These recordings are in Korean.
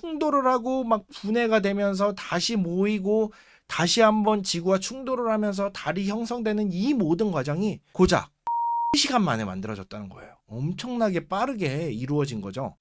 충돌을 하고 막 분해가 되면서 다시 모이고 다시 한번 지구와 충돌을 하면서 달이 형성되는 이 모든 과정이 고작 3시간 만에 만들어졌다는 거예요. 엄청나게 빠르게 이루어진 거죠.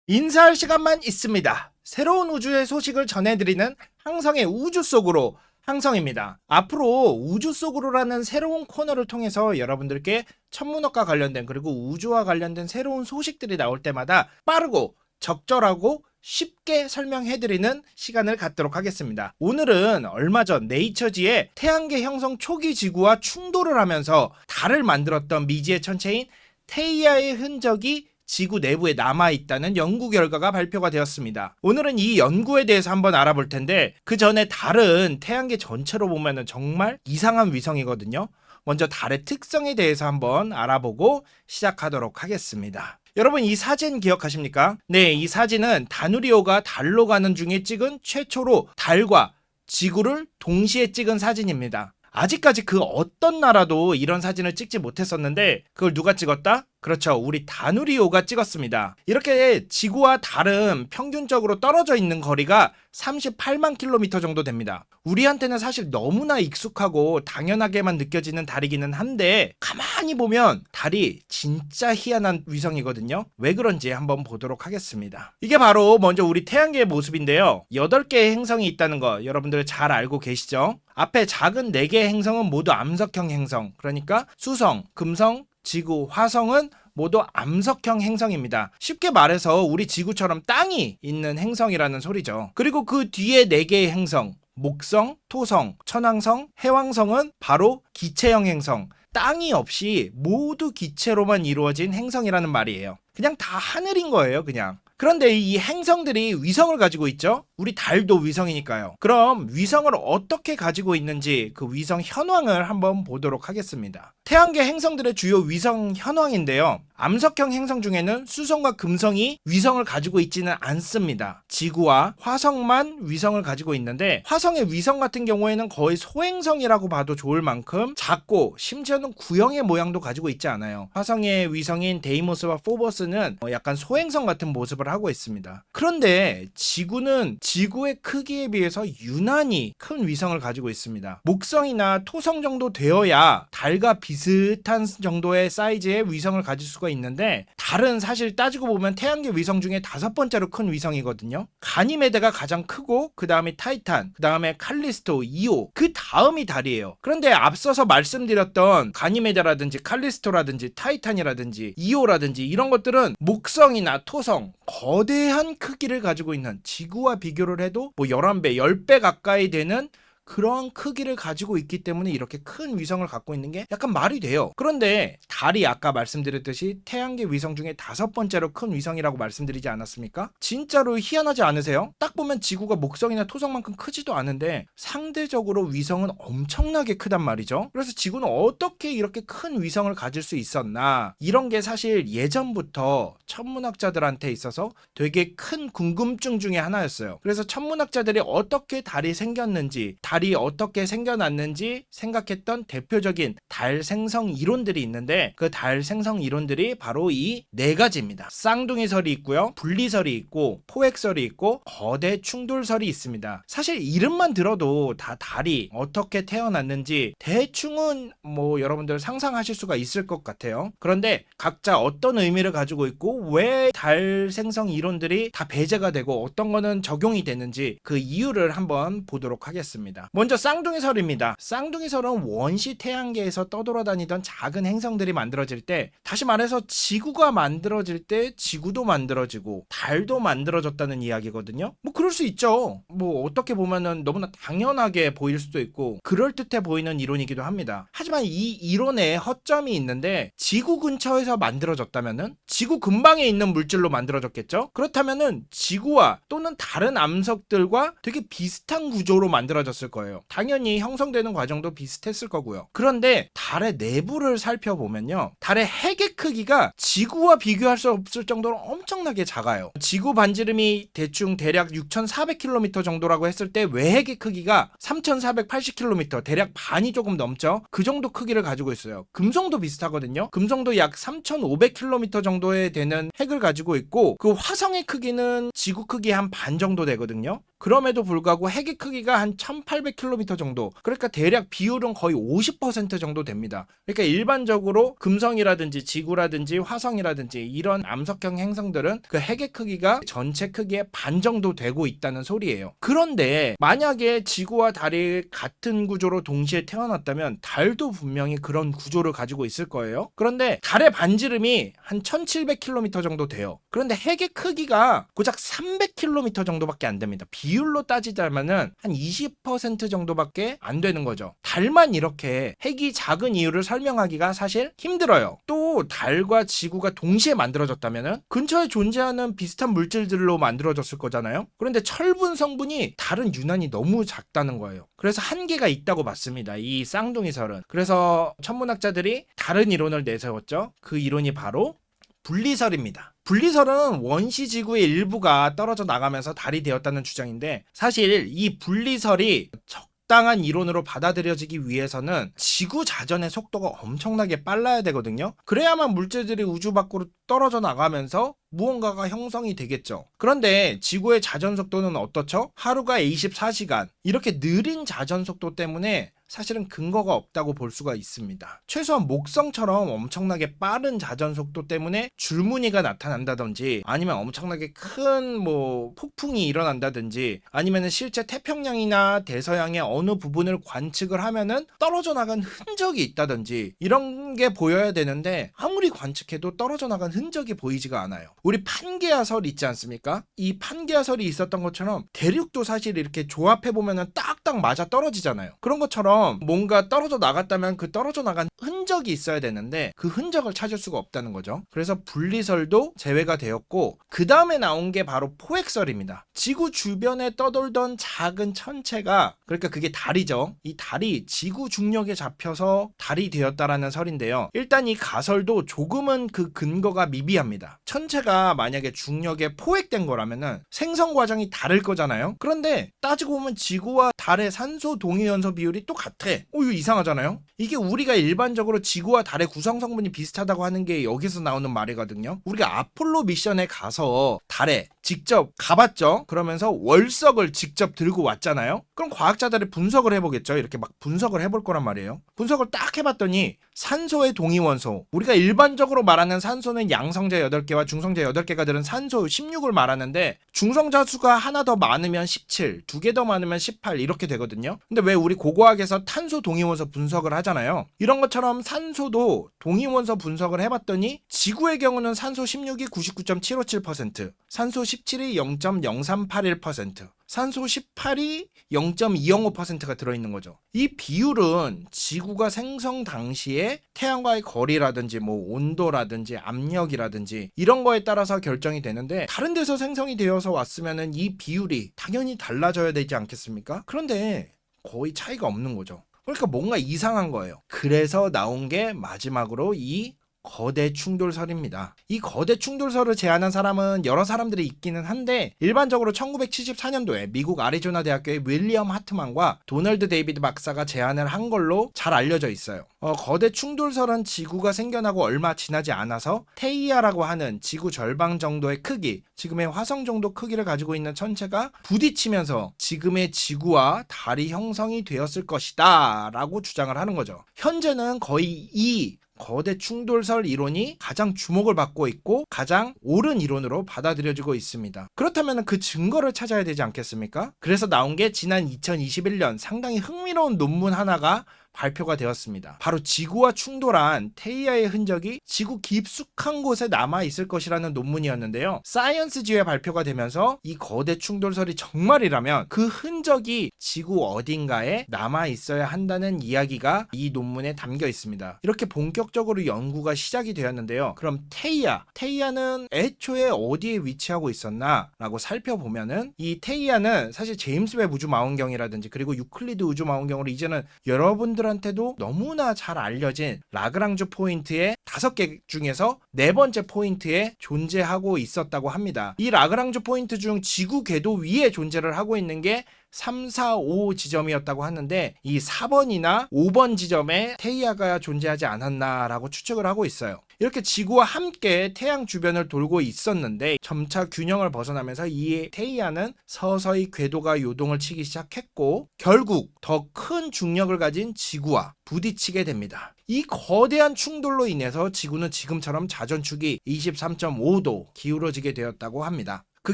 인사할 시간만 있습니다. 새로운 우주의 소식을 전해드리는 항성의 우주 속으로 항성입니다. 앞으로 우주 속으로라는 새로운 코너를 통해서 여러분들께 천문학과 관련된 그리고 우주와 관련된 새로운 소식들이 나올 때마다 빠르고 적절하고 쉽게 설명해드리는 시간을 갖도록 하겠습니다. 오늘은 얼마 전 네이처지에 태양계 형성 초기 지구와 충돌을 하면서 달을 만들었던 미지의 천체인 테이아의 흔적이 지구 내부에 남아있다는 연구 결과가 발표가 되었습니다. 오늘은 이 연구에 대해서 한번 알아볼 텐데 그 전에 달은 태양계 전체로 보면 정말 이상한 위성이거든요. 먼저 달의 특성에 대해서 한번 알아보고 시작하도록 하겠습니다. 여러분 이 사진 기억하십니까? 네, 이 사진은 다누리호가 달로 가는 중에 찍은 최초로 달과 지구를 동시에 찍은 사진입니다. 아직까지 그 어떤 나라도 이런 사진을 찍지 못했었는데 그걸 누가 찍었다? 그렇죠. 우리 다누리호가 찍었습니다. 이렇게 지구와 달은 평균적으로 떨어져 있는 거리가 38만 킬로미터 정도 됩니다. 우리한테는 사실 너무나 익숙하고 당연하게만 느껴지는 달이기는 한데 가만히 보면 달이 진짜 희한한 위성이거든요. 왜 그런지 한번 보도록 하겠습니다. 이게 바로 먼저 우리 태양계의 모습인데요. 8개의 행성이 있다는 거 여러분들 잘 알고 계시죠? 앞에 작은 4개의 행성은 모두 암석형 행성, 그러니까 수성, 금성, 지구, 화성은 모두 암석형 행성입니다. 쉽게 말해서 우리 지구처럼 땅이 있는 행성이라는 소리죠. 그리고 그 뒤에 4개의 행성, 목성, 토성, 천왕성, 해왕성은 바로 기체형 행성, 땅이 없이 모두 기체로만 이루어진 행성이라는 말이에요. 그냥 다 하늘인 거예요, 그냥. 그런데 이 행성들이 위성을 가지고 있죠? 우리 달도 위성이니까요. 그럼 위성을 어떻게 가지고 있는지 그 위성 현황을 한번 보도록 하겠습니다. 태양계 행성들의 주요 위성 현황인데요. 암석형 행성 중에는 수성과 금성이 위성을 가지고 있지는 않습니다. 지구와 화성만 위성을 가지고 있는데 화성의 위성 같은 경우에는 거의 소행성이라고 봐도 좋을 만큼 작고 심지어는 구형의 모양도 가지고 있지 않아요. 화성의 위성인 데이모스와 포버스는 약간 소행성 같은 모습을 하고 있습니다. 그런데 지구는 지구의 크기에 비해서 유난히 큰 위성을 가지고 있습니다. 목성이나 토성 정도 되어야 달과 비슷한 정도의 다이즈의 위성을 가질 수가 있는데 달은 사실 따지고 보면 태양계 위성 중에 5번째로 큰 위성이거든요. 가니메데가 가장 크고 그 다음에 타이탄, 그 다음에 칼리스토, 이오, 그 다음이 달이에요. 그런데 앞서서 말씀드렸던 가니메데라든지 칼리스토라든지 타이탄이라든지 이오라든지 이런 것들은 목성이나 토성, 거대한 크기를 가지고 있는, 지구와 비교를 해도 뭐 11배, 10배 가까이 되는 그런 크기를 가지고 있기 때문에 이렇게 큰 위성을 갖고 있는 게 약간 말이 돼요. 그런데 달이 아까 말씀드렸듯이 태양계 위성 중에 5번째로 큰 위성이라고 말씀드리지 않았습니까? 진짜로 희한하지 않으세요? 딱 보면 지구가 목성이나 토성만큼 크지도 않은데 상대적으로 위성은 엄청나게 크단 말이죠. 그래서 지구는 어떻게 이렇게 큰 위성을 가질 수 있었나, 이런 게 사실 예전부터 천문학자들한테 있어서 되게 큰 궁금증 중에 하나였어요. 그래서 천문학자들이 어떻게 달이 생겼는지, 달이 어떻게 생겨났는지 생각했던 대표적인 달 생성 이론들이 있는데 그 달 생성 이론들이 바로 이 4가지입니다. 쌍둥이설이 있고요, 분리설이 있고, 포획설이 있고, 거대 충돌설이 있습니다. 사실 이름만 들어도 다 달이 어떻게 태어났는지 대충은 뭐 여러분들 상상하실 수가 있을 것 같아요. 그런데 각자 어떤 의미를 가지고 있고 왜 달 생성 이론들이 다 배제가 되고 어떤 거는 적용이 되는지 그 이유를 한번 보도록 하겠습니다. 먼저 쌍둥이설입니다. 쌍둥이설은 원시 태양계에서 떠돌아다니던 작은 행성들이 만들어질 때, 다시 말해서 지구가 만들어질 때 지구도 만들어지고 달도 만들어졌다는 이야기거든요. 뭐 그럴 수 있죠. 뭐 어떻게 보면은 너무나 당연하게 보일 수도 있고 그럴듯해 보이는 이론이기도 합니다. 하지만 이 이론에 허점이 있는데 지구 근처에서 만들어졌다면은 지구 근방에 있는 물질로 만들어졌겠죠. 그렇다면은 지구와 또는 다른 암석들과 되게 비슷한 구조로 만들어졌을 있을 거예요. 당연히 형성되는 과정도 비슷했을 거고요. 그런데 달의 내부를 살펴보면요, 달의 핵의 크기가 지구와 비교할 수 없을 정도로 엄청나게 작아요. 지구 반지름이 대략 6,400km 정도라고 했을 때 외핵의 크기가 3,480km, 대략 반이 조금 넘죠. 그 정도 크기를 가지고 있어요. 금성도 비슷하거든요. 금성도 약 3,500km 정도에 되는 핵을 가지고 있고, 그 화성의 크기는 지구 크기의 한 반 정도 되거든요. 그럼에도 불구하고 핵의 크기가 한 1800km 정도, 그러니까 대략 비율은 거의 50% 정도 됩니다. 그러니까 일반적으로 금성이라든지 지구라든지 화성이라든지 이런 암석형 행성들은 그 핵의 크기가 전체 크기의 반 정도 되고 있다는 소리예요. 그런데 만약에 지구와 달이 같은 구조로 동시에 태어났다면 달도 분명히 그런 구조를 가지고 있을 거예요. 그런데 달의 반지름이 한 1700km 정도 돼요. 그런데 핵의 크기가 고작 300km 정도밖에 안 됩니다. 비율로 따지자면은 한 20% 정도밖에 안 되는 거죠. 달만 이렇게 핵이 작은 이유를 설명하기가 사실 힘들어요. 또 달과 지구가 동시에 만들어졌다면은 근처에 존재하는 비슷한 물질들로 만들어졌을 거잖아요. 그런데 철분 성분이 달은 유난히 너무 작다는 거예요. 그래서 한계가 있다고 봤습니다, 이 쌍둥이설은. 그래서 천문학자들이 다른 이론을 내세웠죠. 그 이론이 바로 분리설입니다. 분리설은 원시 지구의 일부가 떨어져 나가면서 달이 되었다는 주장인데, 사실 이 분리설이 적당한 이론으로 받아들여지기 위해서는 지구 자전의 속도가 엄청나게 빨라야 되거든요. 그래야만 물질들이 우주 밖으로 떨어져 나가면서 무언가가 형성이 되겠죠. 그런데 지구의 자전 속도는 어떻죠? 하루가 24시간, 이렇게 느린 자전 속도 때문에 사실은 근거가 없다고 볼 수가 있습니다. 최소한 목성처럼 엄청나게 빠른 자전 속도 때문에 줄무늬가 나타난다든지, 아니면 엄청나게 큰 폭풍이 일어난다든지, 아니면 실제 태평양이나 대서양의 어느 부분을 관측을 하면은 떨어져 나간 흔적이 있다든지 이런 게 보여야 되는데, 아무리 관측해도 떨어져 나간 흔적이 보이지가 않아요. 우리 판게아설 있지 않습니까? 이 판게아설이 있었던 것처럼 대륙도 사실 이렇게 조합해보면은 딱딱 맞아 떨어지잖아요. 그런 것처럼 뭔가 떨어져 나갔다면 그 떨어져 나간 흔적이 있어야 되는데 그 흔적을 찾을 수가 없다는 거죠. 그래서 분리설도 제외가 되었고, 그 다음에 나온 게 바로 포획설입니다. 지구 주변에 떠돌던 작은 천체가, 그러니까 그게 달이죠. 이 달이 지구 중력에 잡혀서 달이 되었다라는 설인데요. 일단 이 가설도 조금은 그 근거가 미비합니다. 천체가 만약에 중력에 포획된 거라면은 생성 과정이 다를 거잖아요. 그런데 따지고 보면 지구와 달의 산소 동위원소 비율이 또 같아. 이거 이상하잖아요. 이게 우리가 일반적으로 지구와 달의 구성 성분이 비슷하다고 하는 게 여기서 나오는 말이거든요. 우리가 아폴로 미션에 가서 달에 직접 가봤죠. 그러면서 월석을 직접 들고 왔잖아요. 그럼 과학자들이 분석을 해보겠죠. 이렇게 막 분석을 해볼 거란 말이에요. 분석을 딱 해봤더니 산소의 동위원소, 우리가 일반적으로 말하는 산소는 양성자 8개와 중성자 8개가 들은 산소 16을 말하는데, 중성자 수가 하나 더 많으면 17, 2개 더 많으면 18 이렇게 되거든요. 근데 왜 우리 고고학에서 탄소 동위원소 분석을 하잖아요. 이런 것처럼 산소도 동위원소 분석을 해봤더니 지구의 경우는 산소 16이 99.757%, 산소 17이 0.0381%, 산소 18이 0.205%가 들어있는 거죠. 이 비율은 지구가 생성 당시에 태양과의 거리라든지 온도라든지 압력이라든지 이런 거에 따라서 결정이 되는데, 다른 데서 생성이 되어서 왔으면은 이 비율이 당연히 달라져야 되지 않겠습니까? 그런데 거의 차이가 없는 거죠. 그러니까 뭔가 이상한 거예요. 그래서 나온 게 마지막으로 이 거대 충돌설입니다. 이 거대 충돌설을 제안한 사람은 여러 사람들이 있기는 한데, 일반적으로 1974년도에 미국 아리조나 대학교의 윌리엄 하트만과 도널드 데이비드 박사가 제안을 한 걸로 잘 알려져 있어요. 거대 충돌설은 지구가 생겨나고 얼마 지나지 않아서 테이아라고 하는 지구 절반 정도의 크기, 지금의 화성 정도 크기를 가지고 있는 천체가 부딪히면서 지금의 지구와 달이 형성이 되었을 것이다 라고 주장을 하는 거죠. 현재는 거의 이 거대 충돌설 이론이 가장 주목을 받고 있고 가장 옳은 이론으로 받아들여지고 있습니다. 그렇다면 그 증거를 찾아야 되지 않겠습니까? 그래서 나온 게 지난 2021년 상당히 흥미로운 논문 하나가 발표가 되었습니다. 바로 지구와 충돌한 테이아의 흔적이 지구 깊숙한 곳에 남아 있을 것이라는 논문이었는데요. 사이언스지에 발표가 되면서 이 거대 충돌설이 정말이라면 그 흔적이 지구 어딘가에 남아 있어야 한다는 이야기가 이 논문에 담겨 있습니다. 이렇게 본격적으로 연구가 시작이 되었는데요. 그럼 테이아는 애초에 어디에 위치하고 있었나 라고 살펴보면은 이 테이아는 사실 제임스 웹 우주망원경이라든지 그리고 유클리드 우주망원경으로 이제는 여러분들한테도 너무나 잘 알려진 라그랑주 포인트의 5개 중에서 4번째 포인트에 존재하고 있었다고 합니다. 이 라그랑주 포인트 중 지구 궤도 위에 존재를 하고 있는 게 3, 4, 5 지점이었다고 하는데 이 4번이나 5번 지점에 테이아가 존재하지 않았나라고 추측을 하고 있어요. 이렇게 지구와 함께 태양 주변을 돌고 있었는데 점차 균형을 벗어나면서 이 테이아는 서서히 궤도가 요동을 치기 시작했고 결국 더 큰 중력을 가진 지구와 부딪히게 됩니다. 이 거대한 충돌로 인해서 지구는 지금처럼 자전축이 23.5도 기울어지게 되었다고 합니다. 그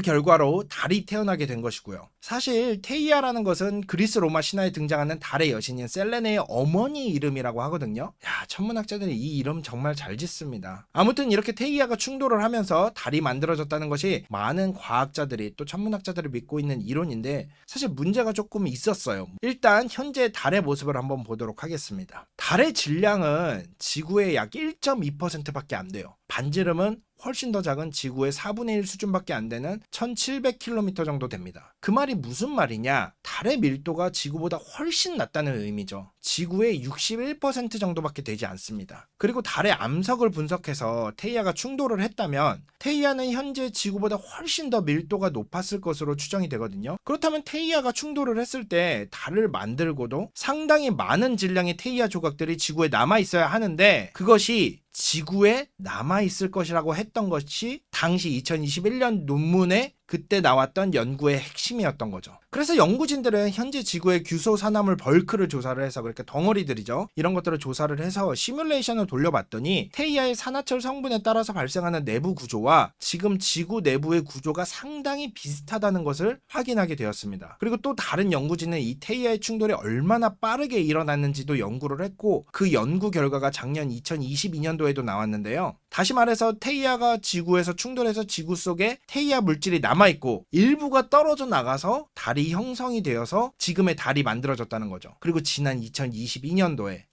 결과로 달이 태어나게 된 것이고요. 사실 테이아라는 것은 그리스 로마 신화에 등장하는 달의 여신인 셀레네의 어머니 이름이라고 하거든요. 천문학자들이 이 이름 정말 잘 짓습니다. 아무튼 이렇게 테이아가 충돌을 하면서 달이 만들어졌다는 것이 많은 과학자들이 또 천문학자들이 믿고 있는 이론인데 사실 문제가 조금 있었어요. 일단 현재 달의 모습을 한번 보도록 하겠습니다. 달의 질량은 지구의 약 1.2%밖에 안 돼요. 반지름은 훨씬 더 작은 지구의 4분의 1 수준밖에 안 되는 1700km 정도 됩니다. 그 말이 무슨 말이냐? 달의 밀도가 지구보다 훨씬 낮다는 의미죠. 지구의 61% 정도밖에 되지 않습니다. 그리고 달의 암석을 분석해서 테이아가 충돌을 했다면 테이아는 현재 지구보다 훨씬 더 밀도가 높았을 것으로 추정이 되거든요. 그렇다면 테이아가 충돌을 했을 때 달을 만들고도 상당히 많은 질량의 테이아 조각들이 지구에 남아 있어야 하는데 그것이 지구에 남아있을 것이라고 했던 것이 당시 2021년 논문에 그때 나왔던 연구의 핵심이었던 거죠. 그래서 연구진들은 현재 지구의 규소 산화물 벌크를 조사를 해서 그렇게 덩어리들이죠. 이런 것들을 조사를 해서 시뮬레이션을 돌려봤더니 테이아의 산화철 성분에 따라서 발생하는 내부 구조와 지금 지구 내부의 구조가 상당히 비슷하다는 것을 확인하게 되었습니다. 그리고 또 다른 연구진은 이 테이아의 충돌이 얼마나 빠르게 일어났는지도 연구를 했고 그 연구 결과가 작년 2022년도에도 나왔는데요. 다시 말해서 테이아가 지구에서 충돌해서 지구 속에 테이아 물질이 남아있고 일부가 떨어져 나가서 달이 형성이 되어서 지금의 달이 만들어졌다는 거죠. 그리고 지난 2022년도에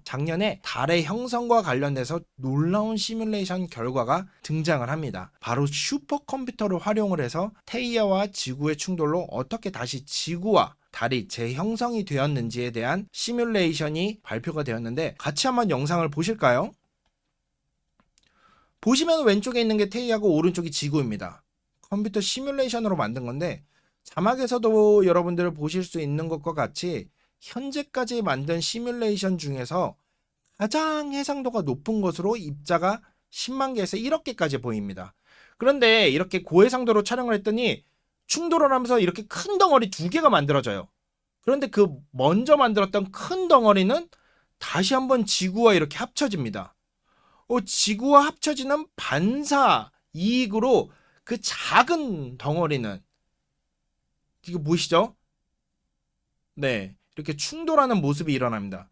작년에 달의 형성과 관련돼서 놀라운 시뮬레이션 결과가 등장을 합니다. 바로 슈퍼컴퓨터를 활용을 해서 테이아와 지구의 충돌로 어떻게 다시 지구와 달이 재형성이 되었는지에 대한 시뮬레이션이 발표가 되었는데 같이 한번 영상을 보실까요? 보시면 왼쪽에 있는 게 테이아고 오른쪽이 지구입니다. 컴퓨터 시뮬레이션으로 만든 건데 자막에서도 여러분들 보실 수 있는 것과 같이 현재까지 만든 시뮬레이션 중에서 가장 해상도가 높은 것으로 입자가 10만 개에서 1억 개까지 보입니다. 그런데 이렇게 고해상도로 촬영을 했더니 충돌을 하면서 이렇게 큰 덩어리 2개가 만들어져요. 그런데 그 먼저 만들었던 큰 덩어리는 다시 한번 지구와 이렇게 합쳐집니다. 지구와 합쳐지는 반사 이익으로 그 작은 덩어리는 이거 보이시죠? 네, 이렇게 충돌하는 모습이 일어납니다.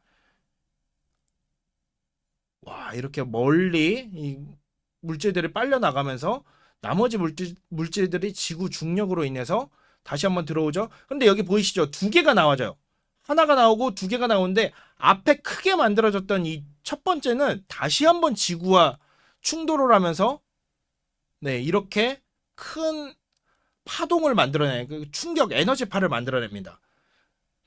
와, 이렇게 멀리 이 물질들이 빨려 나가면서 나머지 물질들이 지구 중력으로 인해서 다시 한번 들어오죠. 근데 여기 보이시죠? 2개가 나와져요. 하나가 나오고 2개가 나오는데 앞에 크게 만들어졌던 이 첫 번째는 다시 한번 지구와 충돌을 하면서 네, 이렇게 큰 파동을 만들어내요. 그 충격 에너지파를 만들어냅니다.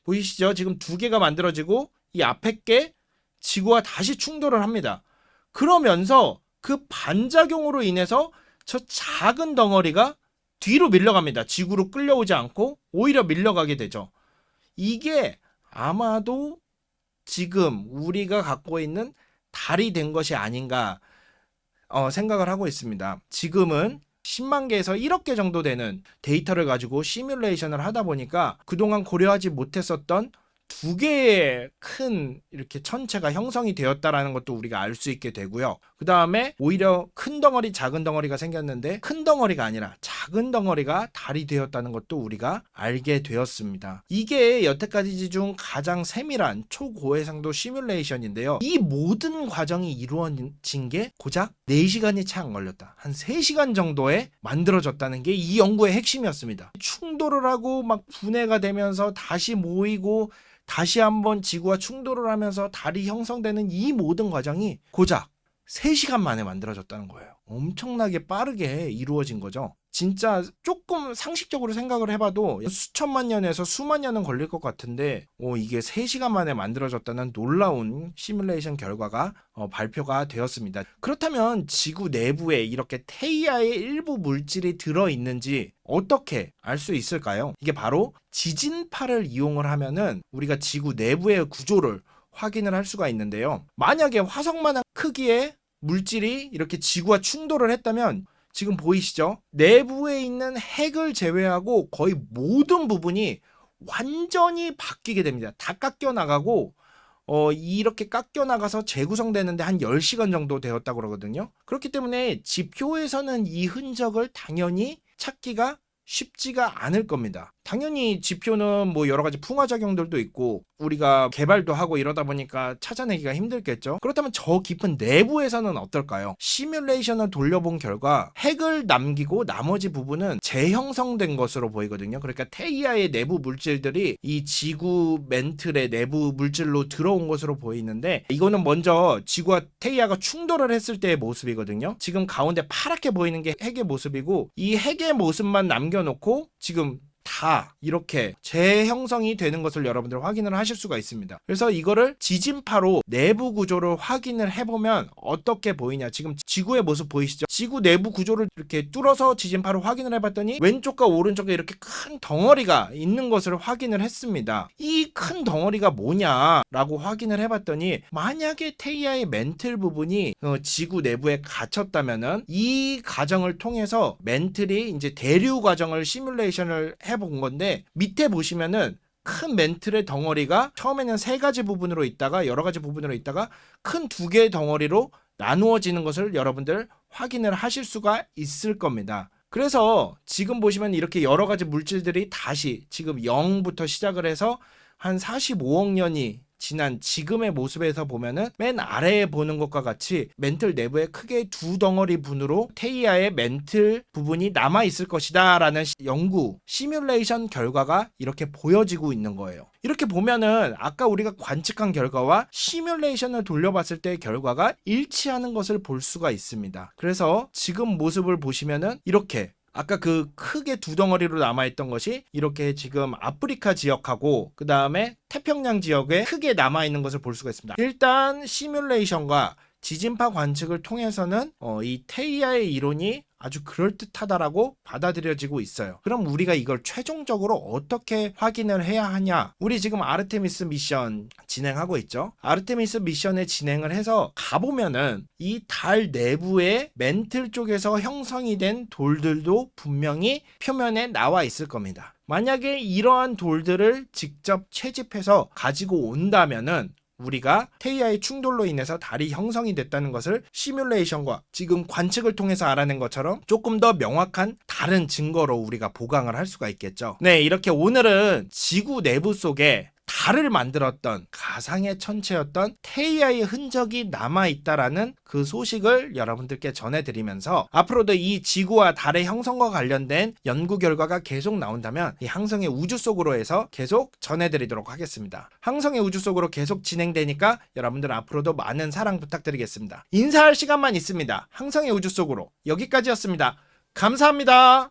보이시죠? 지금 2개가 만들어지고 이 앞에 게 지구와 다시 충돌을 합니다. 그러면서 그 반작용으로 인해서 저 작은 덩어리가 뒤로 밀려갑니다. 지구로 끌려오지 않고 오히려 밀려가게 되죠. 이게 아마도 지금 우리가 갖고 있는 달이 된 것이 아닌가 생각을 하고 있습니다. 지금은 10만 개에서 1억 개 정도 되는 데이터를 가지고 시뮬레이션을 하다 보니까 그동안 고려하지 못했었던 2개의 큰 이렇게 천체가 형성이 되었다라는 것도 우리가 알 수 있게 되고요. 그 다음에 오히려 큰 덩어리, 작은 덩어리가 생겼는데 큰 덩어리가 아니라 작은 작은 덩어리가 달이 되었다는 것도 우리가 알게 되었습니다. 이게 여태까지 중 가장 세밀한 초고해상도 시뮬레이션인데요. 이 모든 과정이 이루어진 게 고작 4시간이 채 안 걸렸다. 한 3시간 정도에 만들어졌다는 게 이 연구의 핵심이었습니다. 충돌을 하고 막 분해가 되면서 다시 모이고 다시 한번 지구와 충돌을 하면서 달이 형성되는 이 모든 과정이 고작 3시간 만에 만들어졌다는 거예요. 엄청나게 빠르게 이루어진 거죠. 진짜 조금 상식적으로 생각을 해봐도 수천만 년에서 수만 년은 걸릴 것 같은데 이게 3시간 만에 만들어졌다는 놀라운 시뮬레이션 결과가 발표가 되었습니다. 그렇다면 지구 내부에 이렇게 테이아의 일부 물질이 들어있는지 어떻게 알 수 있을까요? 이게 바로 지진파를 이용을 하면은 우리가 지구 내부의 구조를 확인을 할 수가 있는데요. 만약에 화성만한 크기의 물질이 이렇게 지구와 충돌을 했다면 지금 보이시죠? 내부에 있는 핵을 제외하고 거의 모든 부분이 완전히 바뀌게 됩니다. 다 깎여 나가고 이렇게 깎여 나가서 재구성되는데 한 10시간 정도 되었다고 그러거든요. 그렇기 때문에 지표에서는 이 흔적을 당연히 찾기가 쉽지가 않을 겁니다. 당연히 지표는 뭐 여러 가지 풍화작용들도 있고 우리가 개발도 하고 이러다 보니까 찾아내기가 힘들겠죠. 그렇다면 저 깊은 내부에서는 어떨까요? 시뮬레이션을 돌려본 결과 핵을 남기고 나머지 부분은 재형성된 것으로 보이거든요. 그러니까 테이아의 내부 물질들이 이 지구 멘틀의 내부 물질로 들어온 것으로 보이는데 이거는 먼저 지구와 테이아가 충돌을 했을 때의 모습이거든요. 지금 가운데 파랗게 보이는 게 핵의 모습이고 이 핵의 모습만 남겨놓고 지금 다 이렇게 재형성이 되는 것을 여러분들 확인을 하실 수가 있습니다. 그래서 이거를 지진파로 내부 구조를 확인을 해보면 어떻게 보이냐. 지금 지구의 모습 보이시죠? 지구 내부 구조를 이렇게 뚫어서 지진파로 확인을 해봤더니 왼쪽과 오른쪽에 이렇게 큰 덩어리가 있는 것을 확인을 했습니다. 이 큰 덩어리가 뭐냐라고 확인을 해봤더니 만약에 테이아의 멘틀 부분이 지구 내부에 갇혔다면은 이 과정을 통해서 멘틀이 이제 대류 과정을 시뮬레이션을 해본 건데 밑에 보시면은 큰 멘틀의 덩어리가 처음에는 3가지 부분으로 있다가 여러 가지 부분으로 있다가 큰 2개의 덩어리로 나누어지는 것을 여러분들 확인을 하실 수가 있을 겁니다. 그래서 지금 보시면 이렇게 여러 가지 물질들이 다시 지금 0부터 시작을 해서 한 45억 년이 지난 지금의 모습에서 보면은 맨 아래에 보는 것과 같이 멘틀 내부에 크게 2덩어리 분으로 테이아의 멘틀 부분이 남아있을 것이다 라는 연구 시뮬레이션 결과가 이렇게 보여지고 있는 거예요. 이렇게 보면은 아까 우리가 관측한 결과와 시뮬레이션을 돌려봤을 때의 결과가 일치하는 것을 볼 수가 있습니다. 그래서 지금 모습을 보시면은 이렇게 아까 그 크게 2덩어리로 남아있던 것이 이렇게 지금 아프리카 지역하고 그 다음에 태평양 지역에 크게 남아있는 것을 볼 수가 있습니다. 일단 시뮬레이션과 지진파 관측을 통해서는 이 테이아의 이론이 아주 그럴듯하다라고 받아들여지고 있어요. 그럼 우리가 이걸 최종적으로 어떻게 확인을 해야 하냐? 우리 지금 아르테미스 미션 진행하고 있죠. 아르테미스 미션을 진행을 해서 가보면은 이 달 내부의 멘틀 쪽에서 형성이 된 돌들도 분명히 표면에 나와 있을 겁니다. 만약에 이러한 돌들을 직접 채집해서 가지고 온다면은 우리가 테이아의 충돌로 인해서 달이 형성이 됐다는 것을 시뮬레이션과 지금 관측을 통해서 알아낸 것처럼 조금 더 명확한 다른 증거로 우리가 보강을 할 수가 있겠죠. 네, 이렇게 오늘은 지구 내부 속에 달을 만들었던 가상의 천체였던 테이아의 흔적이 남아있다라는 그 소식을 여러분들께 전해드리면서 앞으로도 이 지구와 달의 형성과 관련된 연구 결과가 계속 나온다면 이 항성의 우주 속으로에서 계속 전해드리도록 하겠습니다. 항성의 우주 속으로 계속 진행되니까 여러분들 앞으로도 많은 사랑 부탁드리겠습니다. 인사할 시간만 있습니다. 항성의 우주 속으로 여기까지였습니다. 감사합니다.